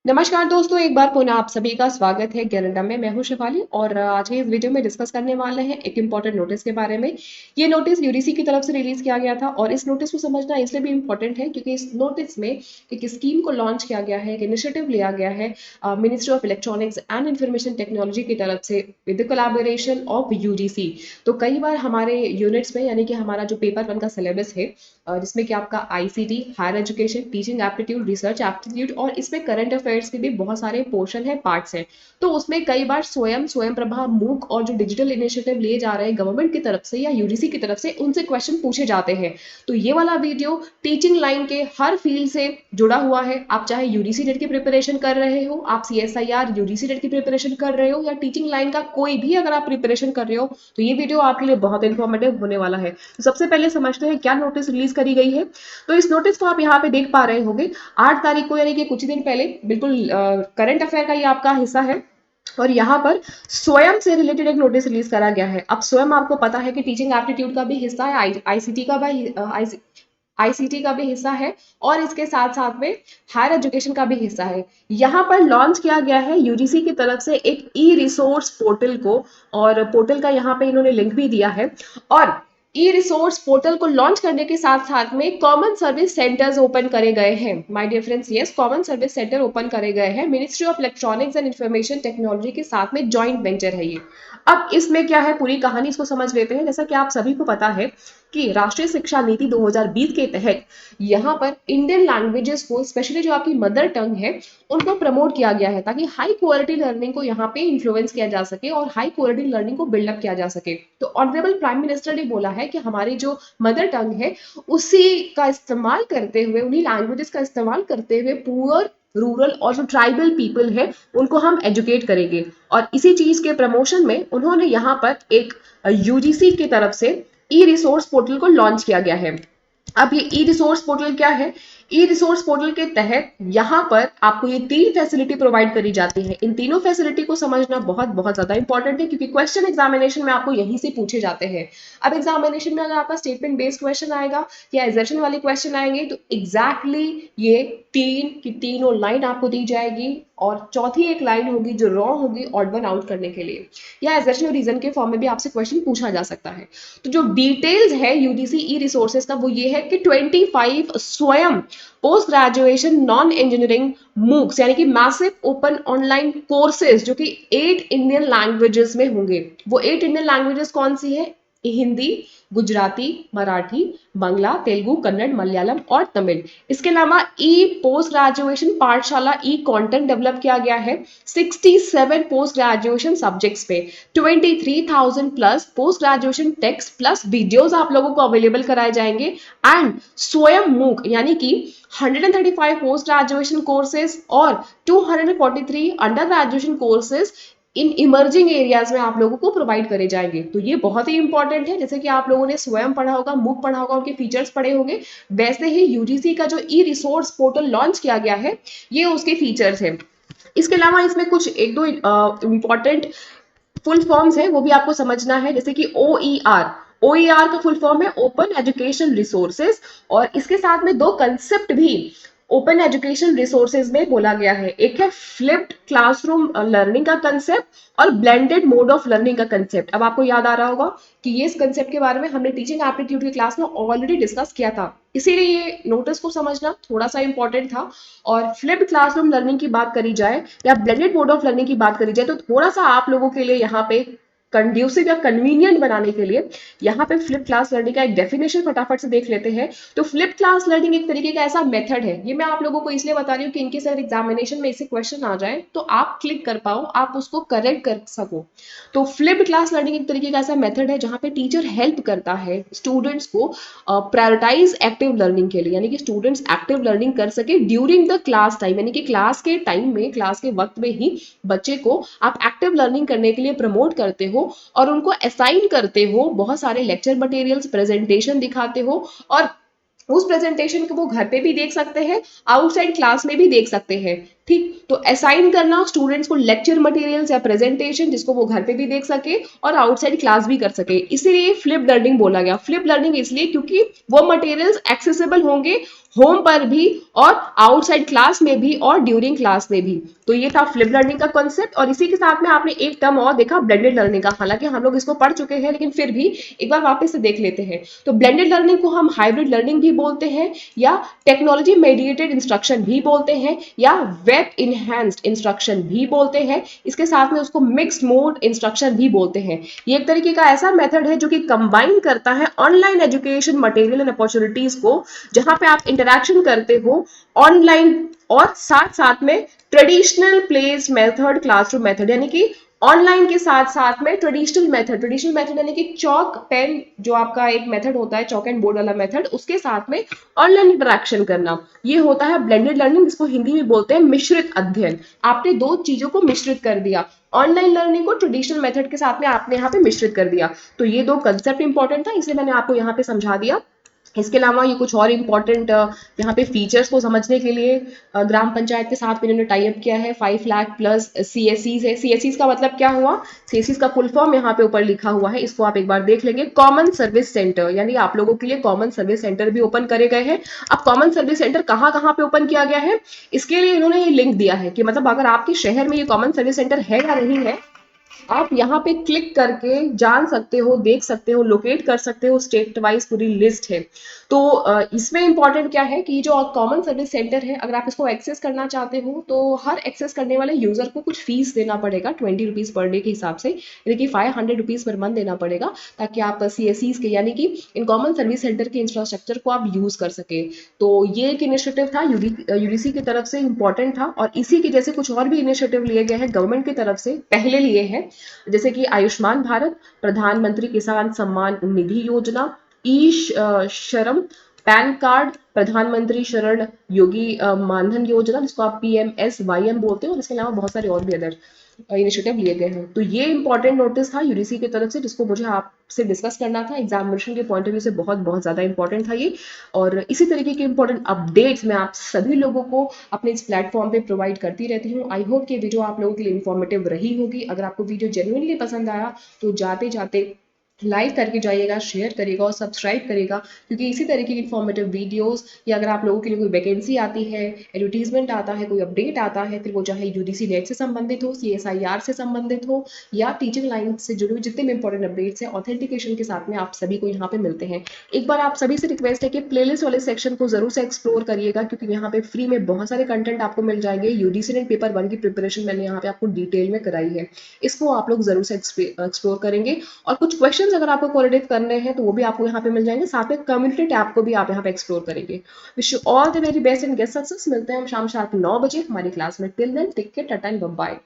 नमस्कार दोस्तों, एक बार पुनः आप सभी का स्वागत है ज्ञानडा में। मैं हूं शिफाली और आज के इस वीडियो में डिस्कस करने वाले हैं एक इम्पॉर्टेंट नोटिस के बारे में। ये नोटिस यूडीसी की तरफ से रिलीज किया गया था और इस नोटिस को समझना इसलिए भी इम्पोर्टेंट है क्योंकि इस नोटिस में एक स्कीम को लॉन्च किया गया है, एक इनिशिएटिव लिया गया है ministry of electronics and information technology की तरफ से with the collaboration of UDC. तो कई बार हमारे यूनिट्स में यानी कि हमारा जो पेपर 1 का सिलेबस है जिसमें कि आपका ICT, higher education, teaching aptitude, research aptitude और इसमें करंट अफेयर्स के भी बहुत सारे पोर्शन है, पार्ट्स हैं। तो उसमें कई बार स्वयं प्रभा, मूक और जो डिजिटल इनिशिएटिव लिए जा रहे हैं गवर्नमेंट की तरफ से या यूडीसी की तरफ से, उनसे क्वेश्चन पूछे जाते हैं। तो ये वाला वीडियो टीचिंग लाइन के हर फील्ड से जुड़ा हुआ है। आप चाहे यूडीसी नेट की प्रिपरेशन कर रहे हो, आप सीएसआईआर यूडीसी नेट की प्रिपरेशन कर रहे हो या टीचिंग लाइन का कोई भी अगर आप प्रिपरेशन कर रहे हो, तो ये वीडियो आपके लिए बहुत इंफॉर्मेटिव होने वाला है। तो सबसे पहले समझते हैं क्या नोटिस रिलीज करी गई है। तो इस नोटिस को आप यहाँ पे देख पा रहे होंगे 8 तारीख को, यानी कि कुछ ही दिन पहले, बिल्कुल करंट अफेयर का ये आपका हिस्सा है। और यहाँ पर स्वयं से रिलेटेड एक नोटिस रिलीज करा गया है। अब स्वयं आपको पता है कि टीचिंग एप्टीट्यूड का भी हिस्सा है, आईसीटी का भी आईसीटी का भी हिस्सा है और इसके साथ साथ में हायर एजुकेशन का भी हिस्सा है। यहाँ पर लॉन्च किया गया है यूजीसी की तरफ से एक ई रिसोर्स पोर्टल को, और पोर्टल का यहाँ पे इन्होंने लिंक भी दिया है। और ई रिसोर्स पोर्टल को लॉन्च करने के साथ साथ में कॉमन सर्विस सेंटर्स ओपन करे गए हैं। My dear friends, yes, common service centre open करे गए हैं। Ministry of electronics and information technology के साथ में जॉइंट वेंचर है ये। अब इसमें क्या है, पूरी कहानी इसको समझ लेते हैं। जैसा कि आप सभी को पता है कि राष्ट्रीय शिक्षा नीति 2020 के तहत यहाँ पर इंडियन लैंग्वेजेस को, स्पेशली जो आपकी मदर टंग है, उनको प्रमोट किया गया है ताकि हाई क्वालिटी लर्निंग को यहाँ पे इन्फ्लुएंस किया जा सके और हाई क्वालिटी लर्निंग को बिल्डअप किया जा सके। तो ऑनरेबल प्राइम मिनिस्टर ने बोला है कि हमारी जो मदर टंग है उसी का इस्तेमाल करते हुए, उन्हीं लैंग्वेजेस का इस्तेमाल करते हुए पुअर, रूरल और जो ट्राइबल पीपल है उनको हम एजुकेट करेंगे। और इसी चीज के प्रमोशन में उन्होंने यहाँ पर एक यूजीसी की तरफ से ई रिसोर्स पोर्टल को लॉन्च किया गया है। अब ये ई रिसोर्स पोर्टल क्या है? ई रिसोर्स पोर्टल के तहत यहाँ पर आपको ये 3 फैसिलिटी प्रोवाइड करी जाती है। इन तीनों फैसिलिटी को समझना बहुत बहुत ज्यादा इंपॉर्टेंट है क्योंकि क्वेश्चन एग्जामिनेशन में आपको यहीं से पूछे जाते हैं। अब एग्जामिनेशन में अगर आपका स्टेटमेंट बेस्ड क्वेश्चन आएगा या एजर्शन वाले क्वेश्चन आएंगे तो एग्जैक्टली ये 3 की तीनों लाइन आपको दी जाएगी और चौथी एक लाइन होगी जो रॉन्ग होगी ऑड वन आउट करने के लिए, या एजर्शन और रीजन के फॉर्म में भी आपसे क्वेश्चन पूछा जा सकता है। तो जो डिटेल्स है यूडीसी ई रिसोर्सेज का वो ये है कि 25 स्वयं post graduation non engineering MOOCs यानी कि मैसिव ओपन ऑनलाइन कोर्सेज जो कि 8 इंडियन लैंग्वेजेस में होंगे। वो 8 इंडियन लैंग्वेजेस कौन सी है? हिंदी, गुजराती, मराठी, बांग्ला, तेलुगु, कन्नड़, मलयालम और तमिल। इसके अलावा ई पोस्ट ग्रेजुएशन पाठशाला ई कंटेंट डेवलप किया गया है 67 पोस्ट ग्रेजुएशन सब्जेक्ट्स पे। 23,000 plus post graduation text plus videos आप लोगों को अवेलेबल कराए जाएंगे। एंड स्वयं मूक यानी कि 135 पोस्ट ग्रेजुएशन कोर्सेज और 243 under graduation courses in emerging areas में आप लोगों को प्रोवाइड करे जाएंगे। तो ये बहुत ही इंपॉर्टेंट है। जैसे कि आप लोगों ने स्वयं पढ़ा होगा, मूक पढ़ा होगा, उनके फीचर्स पढ़े होंगे, वैसे ही यूजीसी का जो ई रिसोर्स पोर्टल लॉन्च किया गया है ये उसके फीचर्स है। इसके अलावा इसमें कुछ एक दो इंपॉर्टेंट फुल फॉर्म्स है वो भी आपको समझना है। जैसे कि ओईआर का फुल फॉर्म है ओपन एजुकेशन रिसोर्सेज, और इसके साथ में 2 कंसेप्ट भी ओपन एजुकेशन रिसोर्सेज में बोला गया है। एक है फ्लिप्ड क्लासरूम लर्निंग का कंसेप्ट और ब्लेंडेड मोड ऑफ लर्निंग का कंसेप्ट। अब आपको याद आ रहा होगा कि ये इस कंसेप्ट के बारे में हमने टीचिंग एप्टीट्यूड की क्लास में ऑलरेडी डिस्कस किया था, इसीलिए ये नोटिस को समझना थोड़ा सा इंपॉर्टेंट था। और फ्लिप्ड क्लासरूम लर्निंग की बात करी जाए या ब्लेंडेड मोड ऑफ लर्निंग की बात करी जाए तो थोड़ा सा आप लोगों के लिए यहाँ पे कंड्यूसिव या कन्वीनियंट बनाने के लिए यहाँ पे फ्लिप क्लास लर्निंग का एक डेफिनेशन फटाफट से देख लेते हैं। तो फ्लिप क्लास लर्निंग एक तरीके का ऐसा मेथड है, ये मैं आप लोगों को इसलिए बता रही हूँ कि इनके सर एग्जामिनेशन में ऐसे क्वेश्चन आ जाए तो आप क्लिक कर पाओ, आप उसको करेक्ट कर सको। तो फ्लिप क्लास लर्निंग एक तरीके का ऐसा मेथड है जहाँ पे टीचर हेल्प करता है स्टूडेंट्स को प्रायोरिटाइज एक्टिव लर्निंग के लिए, यानी कि स्टूडेंट्स एक्टिव लर्निंग कर सके ड्यूरिंग द क्लास टाइम, यानी कि क्लास के टाइम में, क्लास के वक्त में ही बच्चे को आप एक्टिव लर्निंग करने के लिए प्रमोट करते हो और उनको असाइन करते हो, बहुत सारे लेक्चर मटेरियल्स, प्रेजेंटेशन दिखाते हो और उस प्रेजेंटेशन को वो घर पे भी देख सकते हैं, आउटसाइड क्लास में भी देख सकते हैं। ठीक, तो असाइन करना स्टूडेंट्स को लेक्चर मटेरियल्स या प्रेजेंटेशन जिसको वो घर पे भी देख सके और आउटसाइड क्लास भी कर सके, इसीलिए फ्लिप लर्निंग बोला गया। फ्लिप लर्निंग इसलिए क्योंकि वो मटेरियल्स एक्सेसिबल होंगे होम पर भी और आउटसाइड क्लास में भी और ड्यूरिंग क्लास में भी। तो ये था फ्लिप लर्निंग का कॉन्सेप्ट। और इसी के साथ में आपने एक टर्म और देखा ब्लेंडेड लर्निंग का, हालांकि हम लोग इसको पढ़ चुके हैं लेकिन फिर भी एक बार वापस से देख लेते हैं। तो ब्लेंडेड लर्निंग को हम हाइब्रिड लर्निंग भी बोलते हैं या टेक्नोलॉजी मेडिएटेड इंस्ट्रक्शन भी बोलते हैं या वेब इनहैंस्ड इंस्ट्रक्शन भी बोलते हैं। इसके साथ में उसको मिक्स्ड मोड इंस्ट्रक्शन भी बोलते हैं। ये एक तरीके का ऐसा मेथड है जो कि कंबाइन करता है online education material and opportunities को, जहां पे आप इंटरेक्शन करते हो ऑनलाइन और साथ साथ में traditional place method, classroom method, यानी कि ऑनलाइन के साथ साथ में ट्रेडिशनल मेथड यानी कि चौक पेन जो आपका एक मेथड होता है, चौक एंड बोर्ड वाला मेथड, उसके साथ में ऑनलाइन इंटरेक्शन करना, ये होता है ब्लेंडेड लर्निंग, जिसको हिंदी में बोलते हैं मिश्रित अध्ययन। आपने दो चीजों को मिश्रित कर दिया, ऑनलाइन लर्निंग को ट्रेडिशनल मेथड के साथ में आपने यहाँ पे मिश्रित कर दिया। तो ये दो कंसेप्ट इंपॉर्टेंट था, इसलिए मैंने आपको यहाँ पे समझा दिया। इसके अलावा ये कुछ और इम्पोर्टेंट यहाँ पे फीचर्स को समझने के लिए ग्राम पंचायत के साथ में इन्होंने टाई अप किया है। 5 लाख प्लस सीएससीज है। सीएससीज का मतलब क्या हुआ, सीएससीज का फुल फॉर्म यहाँ पे ऊपर लिखा हुआ है, इसको आप एक बार देख लेंगे। कॉमन सर्विस सेंटर, यानी आप लोगों के लिए कॉमन सर्विस सेंटर भी ओपन करे गए हैं। अब कॉमन सर्विस सेंटर कहाँ कहाँ पे ओपन किया गया है, इसके लिए इन्होंने ये लिंक दिया है कि मतलब अगर आपके शहर में ये कॉमन सर्विस सेंटर है या नहीं है, आप यहाँ पे क्लिक करके जान सकते हो, देख सकते हो, लोकेट कर सकते हो। स्टेट वाइज पूरी लिस्ट है। तो इसमें इंपॉर्टेंट क्या है कि जो कॉमन सर्विस सेंटर है, अगर आप इसको एक्सेस करना चाहते हो तो हर एक्सेस करने वाले यूजर को कुछ फीस देना पड़ेगा, 20 रुपीज पर डे के हिसाब से, यानी कि 500 रुपीज पर मंथ देना पड़ेगा, ताकि आप सीएससीज के यानी कि इन कॉमन सर्विस सेंटर के इंफ्रास्ट्रक्चर को आप यूज कर सके। तो ये एक इनिशिएटिव था यूडीसी की तरफ से, इंपॉर्टेंट था। और इसी के जैसे कुछ और भी इनिशिएटिव लिए गए हैं गवर्नमेंट की तरफ से, पहले लिए हैं, जैसे कि आयुष्मान भारत, प्रधानमंत्री किसान सम्मान निधि योजना, ई श्रम, पैन कार्ड, प्रधानमंत्री शरण योगी मानधन योजना, जिसको आप PMSYM बोलते हो, और इसके अलावा बहुत सारे और भी अदर इनिशिएटिव लिए गए हैं। तो ये इंपॉर्टेंट नोटिस था यूडीसी की तरफ से, जिसको मुझे आपसे डिस्कस करना था। एग्जामिनेशन के पॉइंट ऑफ व्यू से बहुत बहुत ज्यादा इंपॉर्टेंट था ये। और इसी तरीके के इंपॉर्टेंट अपडेट्स मैं आप सभी लोगों को अपने इस प्लेटफॉर्म पे प्रोवाइड करती रहती हूँ। आई होप कि वीडियो आप लोगों के लिए इन्फॉर्मेटिव रही होगी। अगर आपको वीडियो जेन्युइनली पसंद आया तो जाते जाते लाइक करके जाइएगा, शेयर करिएगा और सब्सक्राइब करिएगा, क्योंकि इसी तरीके की इन्फॉर्मेटिव वीडियोस, या अगर आप लोगों के लिए कोई वैकेंसी आती है, एडवर्टीजमेंट आता है, कोई अपडेट आता है, फिर वो चाहे यूडीसी नेट से संबंधित हो, CSIR से संबंधित हो, या टीचिंग लाइन से जुड़े हुए जितने भी इंपॉर्टेंट अपडेट्स हैं, ऑथेंटिकेशन के साथ में आप सभी को यहाँ पे मिलते हैं। एक बार आप सभी से रिक्वेस्ट है कि प्लेलिस्ट वाले सेक्शन को जरूर से एक्सप्लोर करिएगा, क्योंकि यहाँ पे फ्री में बहुत सारे कंटेंट आपको मिल जाएंगे। यूडीसी नेट पेपर 1 की प्रिपरेशन मैंने यहाँ पे आपको डिटेल में कराई है, इसको आप लोग जरूर से एक्सप्लोर करेंगे। और कुछ क्वेश्चंस अगर आपको कोरिलेट करने हैं तो वो भी आपको यहाँ पे मिल जाएंगे, साथ में कम्युनिटी टैब को भी आप यहाँ पे एक्सप्लोर करेंगे। Wish you all the very best and get success. मिलते हैं हम शाम 9 बजे हमारी क्लास में। Till then take care, tata and bye bye.